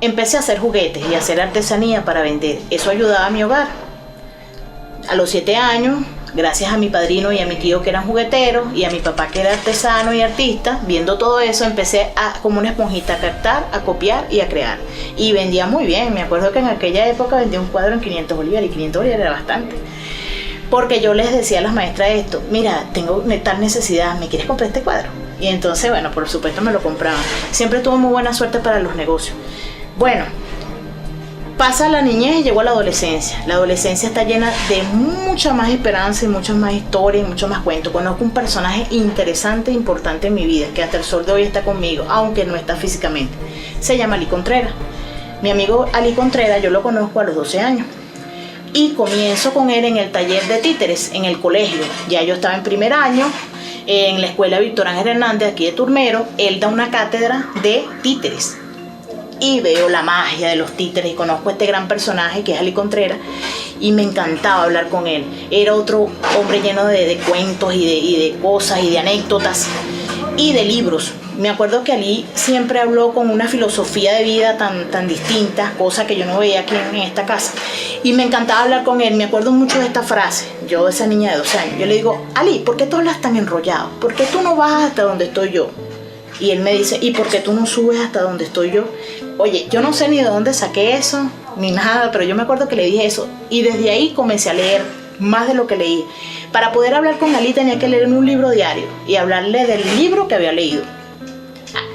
Empecé a hacer juguetes y a hacer artesanía para vender. Eso ayudaba a mi hogar. A los 7 años, gracias a mi padrino y a mi tío que eran jugueteros y a mi papá que era artesano y artista, viendo todo eso empecé como una esponjita, a captar, a copiar y a crear. Y vendía muy bien. Me acuerdo que en aquella época vendía un cuadro en 500 bolívares y 500 bolívares era bastante. Porque yo les decía a las maestras esto: mira, tengo tal necesidad, ¿me quieres comprar este cuadro? Y entonces, bueno, por supuesto me lo compraban. Siempre tuve muy buena suerte para los negocios. Bueno, pasa la niñez y llegó a la adolescencia. La adolescencia está llena de mucha más esperanza y muchas más historias y muchos más cuentos. Conozco un personaje interesante e importante en mi vida, que hasta el sol de hoy está conmigo, aunque no está físicamente. Se llama Ali Contreras. Mi amigo Ali Contreras yo lo conozco a los 12 años. Y comienzo con él en el taller de títeres, en el colegio. Ya yo estaba en primer año, en la escuela Víctor Ángel Hernández, aquí de Turmero. Él da una cátedra de títeres. Y veo la magia de los títeres y conozco a este gran personaje que es Ali Contreras y me encantaba hablar con él. Era otro hombre lleno de cuentos y de cosas y de anécdotas y de libros. Me acuerdo que Ali siempre habló con una filosofía de vida tan distinta, cosa que yo no veía aquí en esta casa. Y me encantaba hablar con él. Me acuerdo mucho de esta frase, yo de esa niña de 12 años. Yo le digo: Ali, ¿por qué tú hablas tan enrollado? ¿Por qué tú no vas hasta donde estoy yo? Y él me dice: ¿y por qué tú no subes hasta donde estoy yo? Oye, yo no sé ni de dónde saqué eso, ni nada, pero yo me acuerdo que le dije eso. Y desde ahí comencé a leer más de lo que leí. Para poder hablar con Ali tenía que leer un libro diario y hablarle del libro que había leído.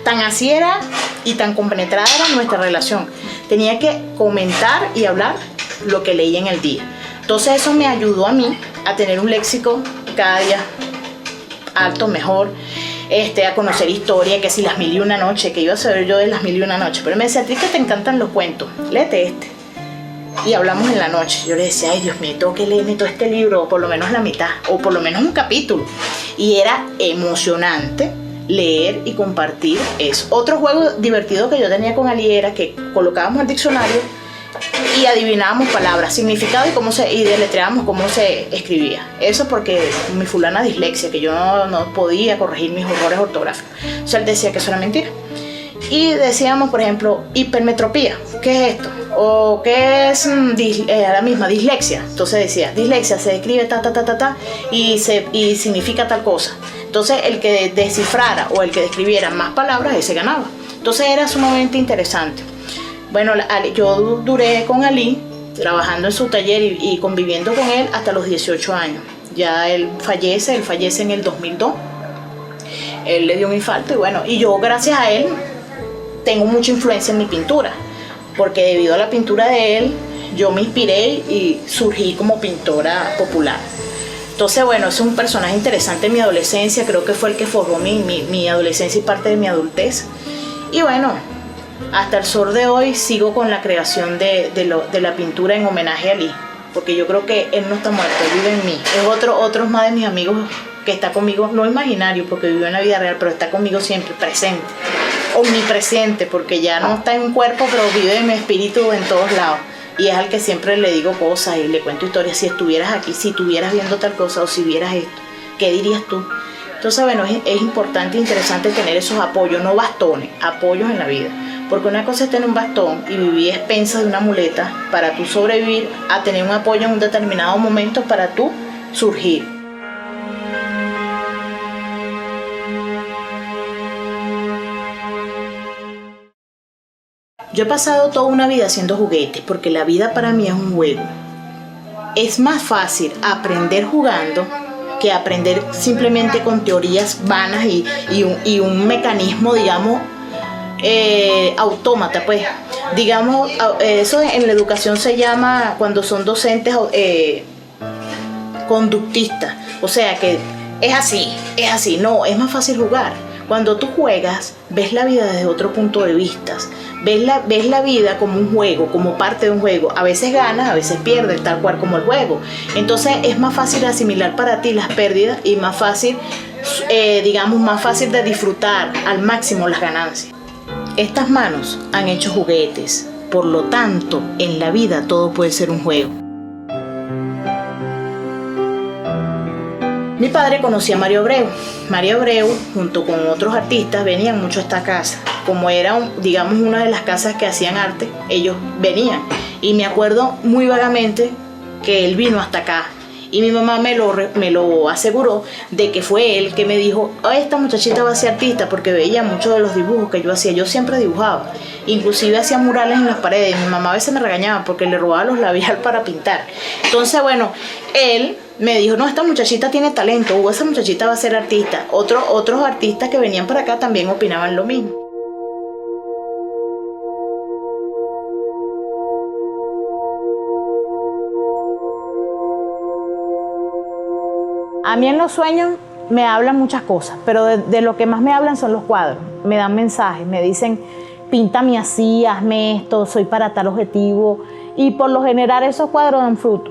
Tan así era y tan compenetrada era nuestra relación. Tenía que comentar y hablar lo que leí en el día. Entonces eso me ayudó a mí a tener un léxico cada día alto, mejor. A conocer historia, que si Las Mil y Una Noches, que iba a saber yo de Las Mil y Una Noches, pero me decía: a ti que te encantan los cuentos, léete este. Y hablamos en la noche. Yo le decía: ay, Dios mío, tengo que leerme todo este libro, o por lo menos la mitad, o por lo menos un capítulo. Y era emocionante leer y compartir eso. Otro juego divertido que yo tenía con Ali era que colocábamos el diccionario y adivinábamos palabras, significado y deletreábamos cómo se escribía. Eso porque mi fulana dislexia, que yo no podía corregir mis errores ortográficos. O sea, él decía que eso era mentira. Y decíamos, por ejemplo, hipermetropía. ¿Qué es esto? O ¿qué es la misma dislexia? Entonces decía: dislexia se escribe y significa tal cosa. Entonces el que descifrara o el que describiera más palabras, ese ganaba. Entonces era sumamente interesante. Bueno, yo duré con Ali trabajando en su taller y conviviendo con él hasta los 18 años. Ya él fallece en el 2002. Él le dio un infarto y bueno, y yo gracias a él tengo mucha influencia en mi pintura, porque debido a la pintura de él yo me inspiré y surgí como pintora popular. Entonces bueno, es un personaje interesante en mi adolescencia, creo que fue el que formó mi adolescencia y parte de mi adultez. Y bueno, hasta el sol de hoy sigo con la creación de la pintura en homenaje a Ali, porque yo creo que él no está muerto, él vive en mí. Es otro más de mis amigos que está conmigo, no imaginario porque vive en la vida real, pero está conmigo siempre, presente, omnipresente, porque ya no está en un cuerpo, pero vive en mi espíritu en todos lados. Y es al que siempre le digo cosas y le cuento historias. Si estuvieras aquí, si estuvieras viendo tal cosa o si vieras esto, ¿qué dirías tú? Entonces bueno, es importante e interesante tener esos apoyos, no bastones, apoyos en la vida. Porque una cosa es tener un bastón y vivir a expensas de una muleta para tú sobrevivir, a tener un apoyo en un determinado momento para tú surgir. Yo he pasado toda una vida haciendo juguetes porque la vida para mí es un juego. Es más fácil aprender jugando que aprender simplemente con teorías vanas y un mecanismo, digamos, autómata, pues. Digamos, eso en la educación se llama, cuando son docentes, conductistas. O sea que es así. No, es más fácil jugar. Cuando tú juegas, ves la vida desde otro punto de vista. Ves la vida como un juego, como parte de un juego. A veces ganas, a veces pierdes, tal cual como el juego. Entonces es más fácil asimilar para ti las pérdidas y más fácil, más fácil de disfrutar al máximo las ganancias. Estas manos han hecho juguetes, por lo tanto, en la vida todo puede ser un juego. Mi padre conocía a Mario Abreu. Mario Abreu, junto con otros artistas, venían mucho a esta casa. Como era, digamos, una de las casas que hacían arte, ellos venían. Y me acuerdo muy vagamente que él vino hasta acá. Y mi mamá me lo aseguró de que fue él que me dijo: esta muchachita va a ser artista, porque veía muchos de los dibujos que yo hacía. Yo siempre dibujaba, inclusive hacía murales en las paredes. Mi mamá a veces me regañaba porque le robaba los labial para pintar. Entonces, bueno, él me dijo: no, esta muchachita tiene talento, o esa muchachita va a ser artista. Otros artistas que venían para acá también opinaban lo mismo. A mí en los sueños me hablan muchas cosas, pero de lo que más me hablan son los cuadros. Me dan mensajes, me dicen: píntame así, hazme esto, soy para tal objetivo. Y por lo general esos cuadros dan fruto.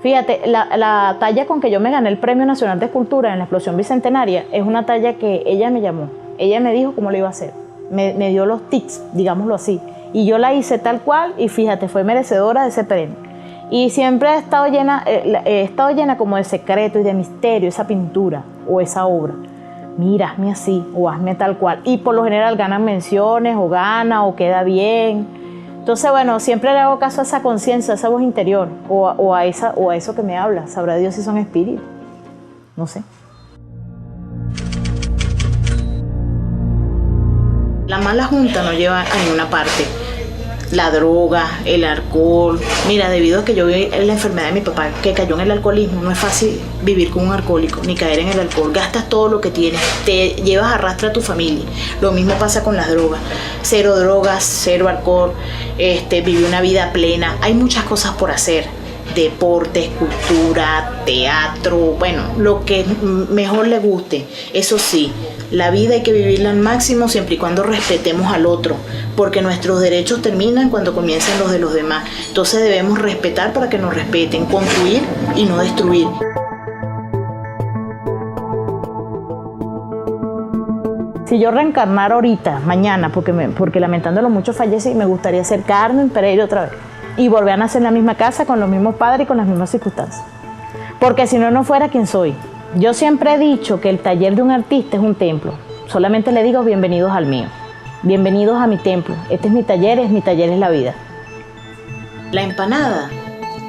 Fíjate, la talla con que yo me gané el Premio Nacional de Escultura en la Explosión Bicentenaria es una talla que ella me llamó. Ella me dijo cómo lo iba a hacer. Me dio los tips, digámoslo así. Y yo la hice tal cual y fíjate, fue merecedora de ese premio. Y siempre he estado llena como de secreto y de misterio esa pintura o esa obra. Mira, hazme así o hazme tal cual. Y por lo general ganan menciones o gana o queda bien. Entonces, bueno, siempre le hago caso a esa conciencia, a esa voz interior o a eso que me habla. Sabrá Dios si son espíritus. No sé. La mala junta no lleva a ninguna parte. La droga, el alcohol. Mira, debido a que yo vi la enfermedad de mi papá que cayó en el alcoholismo, no es fácil vivir con un alcohólico ni caer en el alcohol. Gastas todo lo que tienes, te llevas arrastra a tu familia. Lo mismo pasa con las drogas. Cero drogas, cero alcohol, vivir una vida plena. Hay muchas cosas por hacer. Deporte, cultura, teatro, bueno, lo que mejor le guste. Eso sí, la vida hay que vivirla al máximo siempre y cuando respetemos al otro, porque nuestros derechos terminan cuando comienzan los de los demás. Entonces debemos respetar para que nos respeten, construir y no destruir. Si yo reencarnara ahorita, mañana, porque lamentándolo mucho fallece, me gustaría ser Carmen Pereira otra vez. Y volver a nacer en la misma casa, con los mismos padres y con las mismas circunstancias. Porque si no, no fuera quien soy. Yo siempre he dicho que el taller de un artista es un templo. Solamente le digo: bienvenidos al mío. Bienvenidos a mi templo. Este es mi taller es la vida. La empanada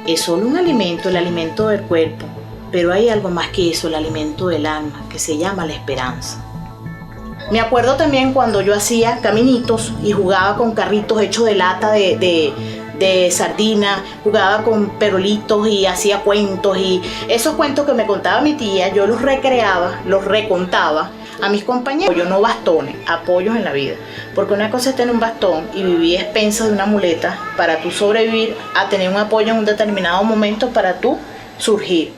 es solo un alimento, el alimento del cuerpo. Pero hay algo más que eso, el alimento del alma, que se llama la esperanza. Me acuerdo también cuando yo hacía caminitos y jugaba con carritos hechos de lata de sardina, jugaba con perolitos y hacía cuentos, y esos cuentos que me contaba mi tía, yo los recreaba, los recontaba a mis compañeros. Yo no bastones, apoyos en la vida, porque una cosa es tener un bastón y vivir a expensas de una muleta para tú sobrevivir, a tener un apoyo en un determinado momento para tú surgir.